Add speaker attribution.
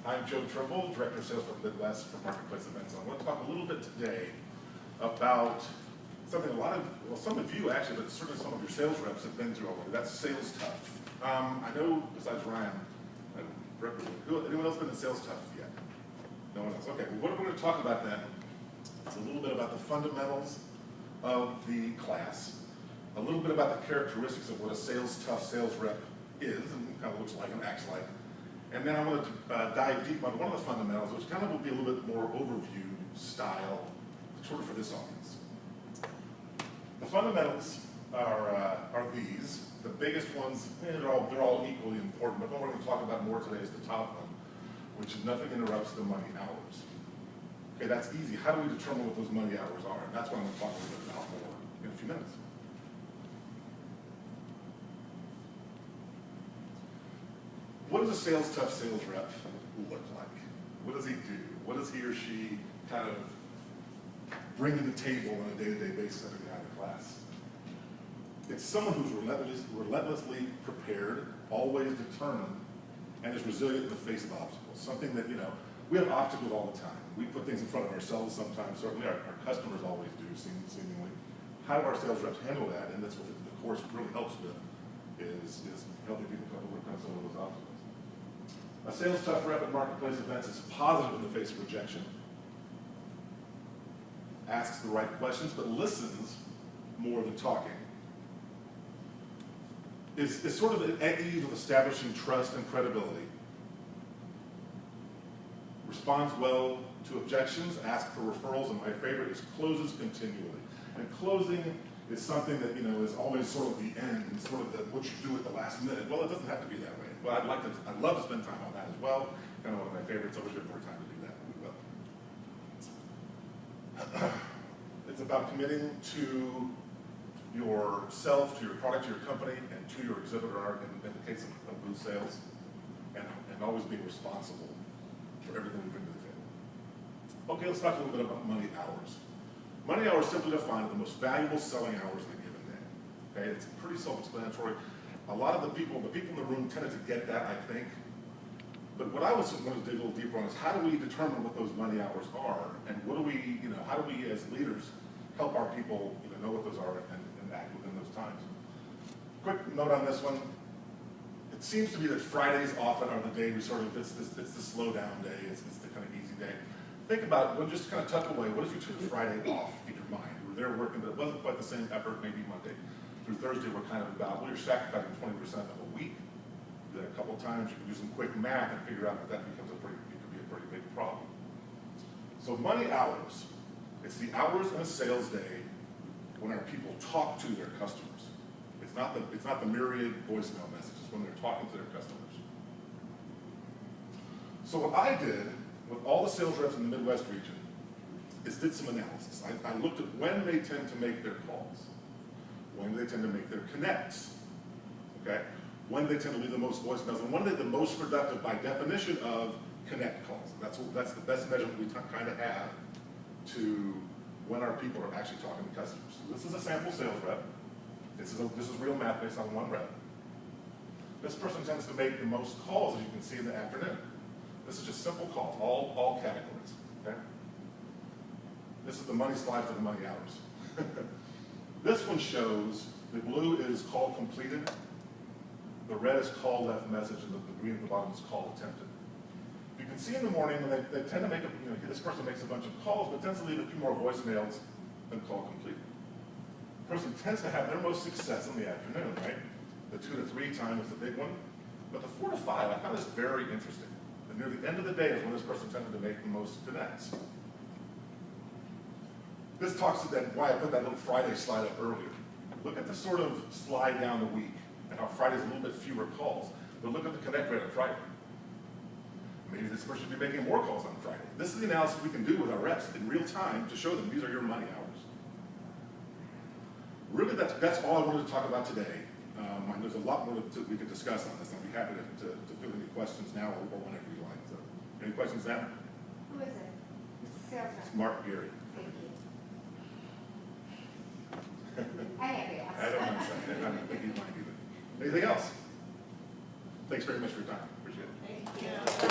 Speaker 1: I'm Joe Trimble, Director of Sales for Midwest for Marketplace Events. I want to talk a little bit today about something some of you actually, but certainly some of your sales reps have been through already. That's sales tough. I know besides Ryan, anyone else been in sales tough yet? No one else. Okay, well, what we're going to talk about then is a little bit about the fundamentals of the class, a little bit about the characteristics of what a sales tough sales rep is and kind of looks like and acts like. And then I want to dive deep on one of the fundamentals, which kind of will be a little bit more overview style, sort of for this audience. The fundamentals are these. The biggest ones, they're all equally important, but the one we're going to talk about more today is the top one, which is nothing interrupts the money hours. Okay, that's easy. How do we determine what those money hours are? And that's what I'm going to talk a little bit about more in a few minutes. What does a sales tough sales rep look like? What does he do? What does he or she kind of bring to the table on a day-to-day basis every day out of class? It's someone who's relentlessly prepared, always determined, and is resilient in the face of obstacles. Something that, we have obstacles all the time. We put things in front of ourselves sometimes, certainly our customers always do, seemingly. How do our sales reps handle that? And that's what the course really helps with, is helping people overcome some of those obstacles. A sales tough rep at Marketplace Events is positive in the face of rejection, asks the right questions, but listens more than talking, is sort of at ease with establishing trust and credibility, responds well to objections, asks for referrals, and my favorite is closes continually. And closing is something that is always sort of the end and sort of what you do at the last minute. Well, it doesn't have to be that way. Well, I'd love to spend time on that as well. Kind of one of my favorites. I wish we had more time to do that, but we will. It's about committing to yourself, to your product, to your company, and to your exhibitor in the case of booth sales, and always being responsible for everything we bring to the table. Okay, let's talk a little bit about money hours. Money hours simply defined the most valuable selling hours in a given day. Okay, it's pretty self-explanatory. A lot of the people in the room tended to get that, I think. But what I was going to dig a little deeper on is how do we determine what those money hours are, and what do we, how do we as leaders help our people, know what those are and act within those times. Quick note on this one. It seems to be that Fridays often are the day we sort of, it's the slow down day, it's the kind of easy day. Think about it, just kind of tuck away. What if you took Friday off in your mind? You were there working, but it wasn't quite the same effort, maybe Monday through Thursday were kind of about, well, you're sacrificing 20% of a week. Do that a couple of times, you can do some quick math and figure out that becomes it could be a pretty big problem. So money hours, it's the hours in a sales day when our people talk to their customers. It's not the myriad voicemail messages when they're talking to their customers. So what I did with all the sales reps in the Midwest region is did some analysis. I looked at when they tend to make their calls, when they tend to make their connects, okay? When they tend to leave the most voicemails, and when they're the most productive by definition of connect calls. That's the best measurement we kind of have to when our people are actually talking to customers. So this is a sample sales rep. This is real math based on one rep. This person tends to make the most calls, as you can see in the afternoon. This is just simple calls, all categories, okay? This is the money slide for the money hours. This one shows the blue is call completed, the red is call left message, and the green at the bottom is call attempted. You can see in the morning when they tend to make this person makes a bunch of calls, but tends to leave a few more voicemails than call completed. The person tends to have their most success in the afternoon, right? The 2 to 3 time is the big one, but the 4 to 5, I found this very interesting. And near the end of the day is when this person tended to make the most connects. This talks to that why I put that little Friday slide up earlier. Look at the sort of slide down the week and how Friday's a little bit fewer calls, but look at the connect rate on Friday. Maybe this person should be making more calls on Friday. This is the analysis we can do with our reps in real time to show them these are your money hours. Really, that's all I wanted to talk about today. There's a lot more we could discuss on this. I'd be happy to fill any questions now or whenever you like. So, any questions now?
Speaker 2: Who is it? Sales rep.
Speaker 1: It's Mark Gary.
Speaker 2: Thank you. I have to ask.
Speaker 1: I don't think he might either. Anything else? Thanks very much for your time. Appreciate it.
Speaker 2: Thank you.